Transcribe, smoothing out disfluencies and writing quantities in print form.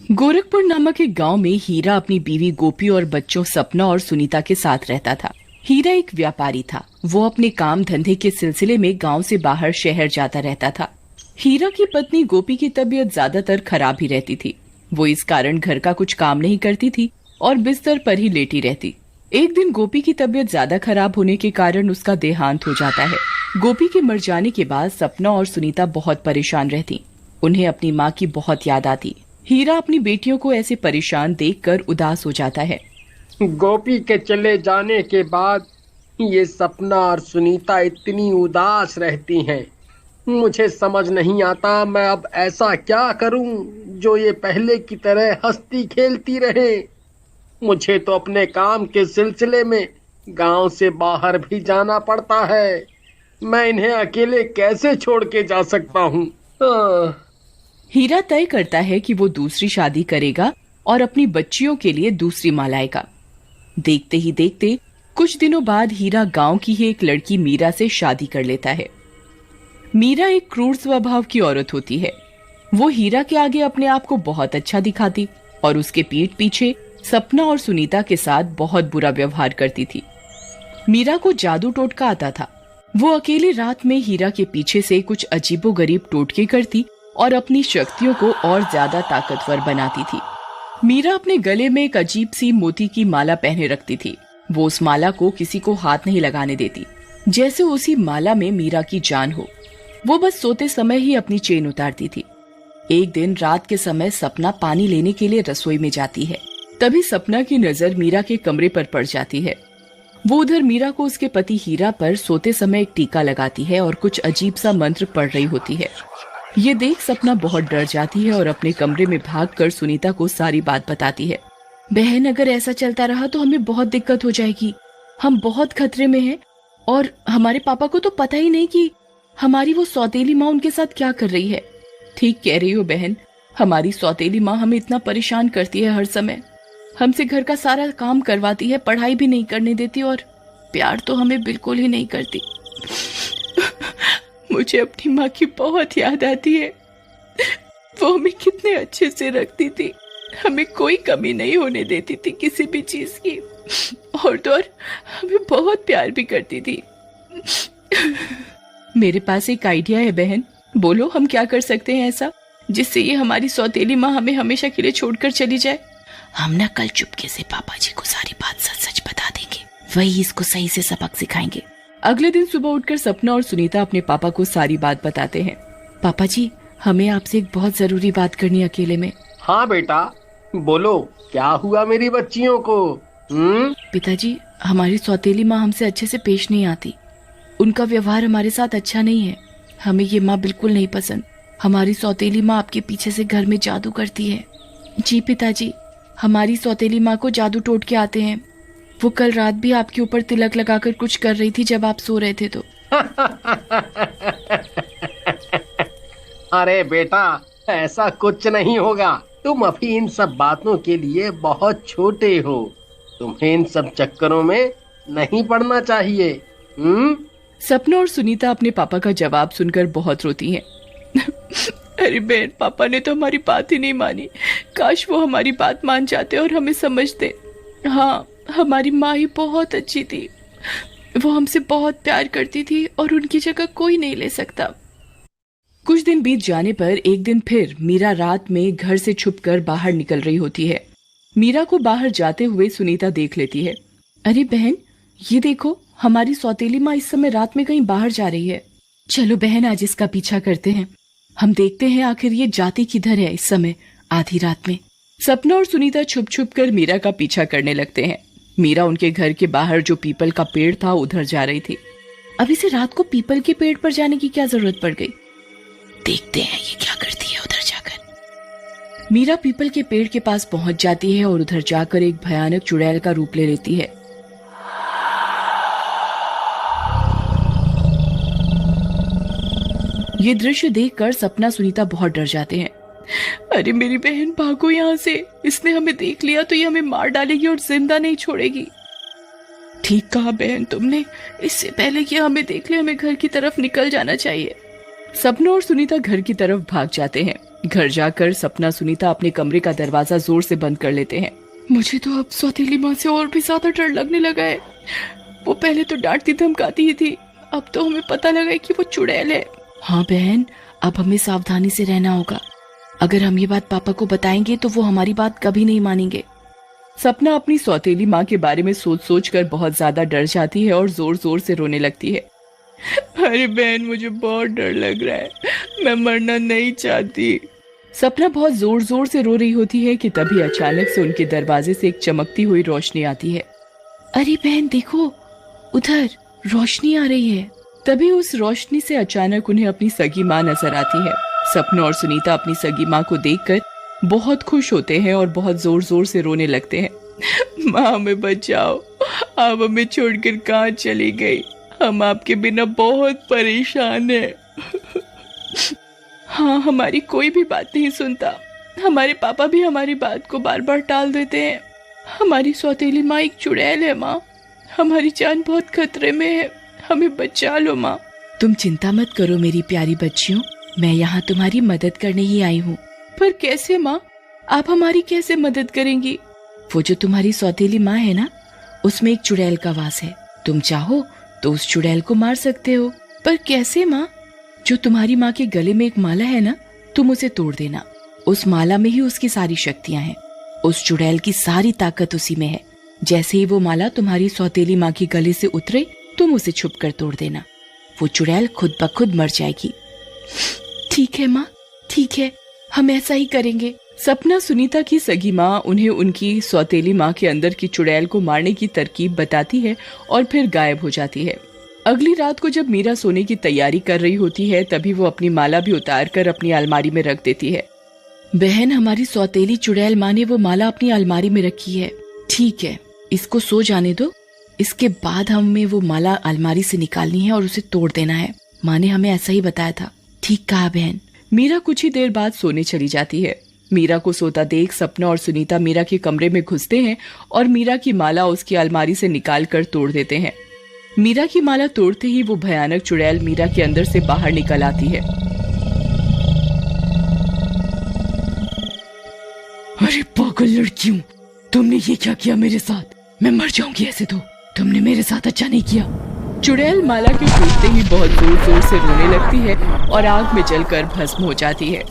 गोरखपुर नामक एक गांव में हीरा अपनी बीवी गोपी और बच्चों सपना और सुनीता के साथ रहता था। हीरा एक व्यापारी था। वो अपने काम धंधे के सिलसिले में गांव से बाहर शहर जाता रहता था। हीरा की पत्नी गोपी की तबीयत ज्यादातर खराब ही रहती थी। वो इस कारण घर का कुछ काम नहीं करती थी और बिस्तर पर ही लेटी रहती। एक दिन गोपी की तबीयत ज्यादा खराब होने के कारण उसका देहांत हो जाता है। गोपी के मर जाने के बाद सपना और सुनीता बहुत परेशान रहती। उन्हें अपनी माँ की बहुत याद आती। हीरा अपनी बेटियों को ऐसे परेशान देखकर उदास हो जाता है। गोपी के चले जाने के बाद ये सपना और सुनीता इतनी उदास रहती हैं। मुझे समझ नहीं आता मैं अब ऐसा क्या करूं जो ये पहले की तरह हंसती खेलती रहे। मुझे तो अपने काम के सिलसिले में गांव से बाहर भी जाना पड़ता है। मैं इन्हें अकेले कैसे छोड़ के जा सकता हूं? हीरा तय करता है कि वो दूसरी शादी करेगा और अपनी बच्चियों के लिए दूसरी माँ लाएगा। देखते ही देखते कुछ दिनों बाद हीरा गांव की ही एक लड़की मीरा से शादी कर लेता है। मीरा एक क्रूर स्वभाव की औरत होती है। वो हीरा के आगे अपने आप को बहुत अच्छा दिखाती और उसके पीठ पीछे सपना और सुनीता के साथ बहुत बुरा व्यवहार करती थी। मीरा को जादू टोटका आता था। वो अकेले रात में हीरा के पीछे से कुछ अजीबोगरीब टोटके करती और अपनी शक्तियों को और ज्यादा ताकतवर बनाती थी। मीरा अपने गले में एक अजीब सी मोती की माला पहने रखती थी। वो उस माला को किसी को हाथ नहीं लगाने देती, जैसे उसी माला में मीरा की जान हो। वो बस सोते समय ही अपनी चेन उतारती थी। एक दिन रात के समय सपना पानी लेने के लिए रसोई में जाती है। तभी सपना की नजर मीरा के कमरे पर पड़ जाती है। वो उधर मीरा को उसके पति हीरा पर सोते समय एक टीका लगाती है और कुछ अजीब सा मंत्र पढ़ रही होती है। ये देख सपना बहुत डर जाती है और अपने कमरे में भागकर सुनीता को सारी बात बताती है। बहन, अगर ऐसा चलता रहा तो हमें बहुत दिक्कत हो जाएगी। हम बहुत खतरे में हैं और हमारे पापा को तो पता ही नहीं कि हमारी वो सौतेली माँ उनके साथ क्या कर रही है। ठीक कह रही हो बहन, हमारी सौतेली माँ हमें इतना परेशान करती है हर समय। हमसे घर का सारा काम करवाती है, पढ़ाई भी नहीं करने देती और प्यार तो हमें बिल्कुल ही नहीं करती। मुझे अपनी माँ की बहुत याद आती है। वो हमें कितने अच्छे से रखती थी, हमें कोई कमी नहीं होने देती थी किसी भी चीज की, और तो और हमें बहुत प्यार भी करती थी। मेरे पास एक आइडिया है बहन, बोलो हम क्या कर सकते हैं ऐसा जिससे ये हमारी सौतेली माँ हमें हमेशा के लिए छोड़कर चली जाए। हम ना कल चुपके से पापा जी को सारी बात सच सच बता देंगे, वही इसको सही से सबक सिखाएंगे। अगले दिन सुबह उठकर सपना और सुनीता अपने पापा को सारी बात बताते हैं। पापा जी, हमें आपसे एक बहुत जरूरी बात करनी है अकेले में। हाँ बेटा, बोलो क्या हुआ मेरी बच्चियों को? पिताजी, हमारी सौतेली माँ हमसे अच्छे से पेश नहीं आती। उनका व्यवहार हमारे साथ अच्छा नहीं है। हमें ये माँ बिल्कुल नहीं पसंद। हमारी सौतेली माँ आपके पीछे से घर में जादू करती है। जी पिताजी, हमारी सौतेली माँ को जादू टोटके आते हैं। वो कल रात भी आपके ऊपर तिलक लगाकर कुछ कर रही थी जब आप सो रहे थे तो। अरे बेटा, ऐसा कुछ नहीं होगा। तुम अभी इन सब बातों के लिए बहुत छोटे हो। तुम्हें इन सब चक्करों में नहीं पड़ना चाहिए। सपना और सुनीता अपने पापा का जवाब सुनकर बहुत रोती हैं। अरे बहन, पापा ने तो हमारी बात ही नहीं मानी। काश वो हमारी बात मान जाते और हमें समझते। हाँ, हमारी माँ ही बहुत अच्छी थी। वो हमसे बहुत प्यार करती थी और उनकी जगह कोई नहीं ले सकता। कुछ दिन बीत जाने पर एक दिन फिर मीरा रात में घर से छुपकर बाहर निकल रही होती है। मीरा को बाहर जाते हुए सुनीता देख लेती है। अरे बहन, ये देखो, हमारी सौतेली माँ इस समय रात में कहीं बाहर जा रही है। चलो बहन, आज इसका पीछा करते हैं। हम देखते हैं आखिर ये जाती किधर है इस समय आधी रात में। सपना और सुनीता छुप छुप कर मीरा का पीछा करने लगते हैं। मीरा उनके घर के बाहर जो पीपल का पेड़ था उधर जा रही थी। अब इसे रात को पीपल के पेड़ पर जाने की क्या जरूरत पड़ गई? देखते हैं ये क्या करती है उधर जाकर। मीरा पीपल के पेड़ के पास पहुंच जाती है और उधर जाकर एक भयानक चुड़ैल का रूप ले लेती है। ये दृश्य देखकर सपना सुनीता बहुत डर जाते हैं। अरे मेरी बहन, भागो यहाँ से। इसने हमें देख लिया तो ये हमें मार डालेगी और जिंदा नहीं छोड़ेगी। ठीक कहा बहन तुमने। इससे पहले कि हमें देख ले, हमें घर की तरफ निकल जाना चाहिए। सपना और सुनीता घर की तरफ भाग जाते हैं। घर जाकर सपना सुनीता अपने कमरे का दरवाजा जोर से बंद कर लेते हैं। मुझे तो अब सौतेली माँ से और भी ज्यादा डर लगने लगा है। वो पहले तो डांटती धमकाती ही थी, अब तो हमें पता लगा है कि वो चुड़ैल है। हाँ बहन, अब हमें सावधानी से रहना होगा। अगर हम ये बात पापा को बताएंगे तो वो हमारी बात कभी नहीं मानेंगे। सपना अपनी सौतेली माँ के बारे में सोच सोच कर बहुत ज्यादा डर जाती है और जोर जोर से रोने लगती है। अरे बहन, मुझे बहुत डर लग रहा है, मैं मरना नहीं चाहती। सपना बहुत जोर जोर से रो रही होती है कि तभी अचानक से उनके दरवाजे से एक चमकती हुई रोशनी आती है। अरे बहन देखो, उधर रोशनी आ रही है। तभी उस रोशनी से अचानक उन्हें अपनी सगी माँ नजर आती है। सपना और सुनीता अपनी सगी माँ को देखकर बहुत खुश होते हैं और बहुत जोर जोर से रोने लगते हैं। माँ हमें बचाओ, आप हमें छोड़कर कहाँ चली गई, हम आपके बिना बहुत परेशान हैं। हाँ, हमारी कोई भी बात नहीं सुनता, हमारे पापा भी हमारी बात को बार बार टाल देते हैं। हमारी सौतेली माँ एक चुड़ैल है माँ, हमारी जान बहुत खतरे में है, हमें बचा लो माँ। तुम चिंता मत करो मेरी प्यारी बच्चियों, मैं यहाँ तुम्हारी मदद करने ही आई हूँ। पर कैसे माँ, आप हमारी कैसे मदद करेंगी? वो जो तुम्हारी सौतेली माँ है ना, उसमें एक चुड़ैल का वास है। तुम चाहो तो उस चुड़ैल को मार सकते हो। पर कैसे माँ? जो तुम्हारी माँ के गले में एक माला है ना, तुम उसे तोड़ देना। उस माला में ही उसकी सारी शक्तियाँ हैं। उस चुड़ैल की सारी ताकत उसी में है। जैसे ही वो माला तुम्हारी सौतेली माँ के गले से उतरे, तुम उसे छुप कर तोड़ देना। वो चुड़ैल खुद ब खुद मर जाएगी। ठीक है माँ, ठीक है, हम ऐसा ही करेंगे। सपना सुनीता की सगी माँ उन्हें उनकी सौतेली माँ के अंदर की चुड़ैल को मारने की तरकीब बताती है और फिर गायब हो जाती है। अगली रात को जब मीरा सोने की तैयारी कर रही होती है, तभी वो अपनी माला भी उतार कर अपनी अलमारी में रख देती है। बहन, हमारी सौतेली चुड़ैल माँ ने वो माला अपनी अलमारी में रखी है। ठीक है, इसको सो जाने दो। इसके बाद हमें वो माला अलमारी से निकालनी है और उसे तोड़ देना है। माँ ने हमें ऐसा ही बताया था। ठीक कहा बहन। मीरा कुछ ही देर बाद सोने चली जाती है। मीरा को सोता देख सपना और सुनीता मीरा के कमरे में घुसते हैं और मीरा की माला उसकी अलमारी से निकाल कर तोड़ देते हैं। मीरा की माला तोड़ते ही वो भयानक चुड़ैल मीरा के अंदर से बाहर निकल आती है। अरे पागल लड़कियों, तुमने ये क्या किया मेरे साथ? मैं मर जाऊंगी ऐसे तो। तुमने मेरे साथ अच्छा नहीं किया। चुड़ैल माला के टूटते ही बहुत जोर जोर से रोने लगती है और आग में जलकर भस्म हो जाती है।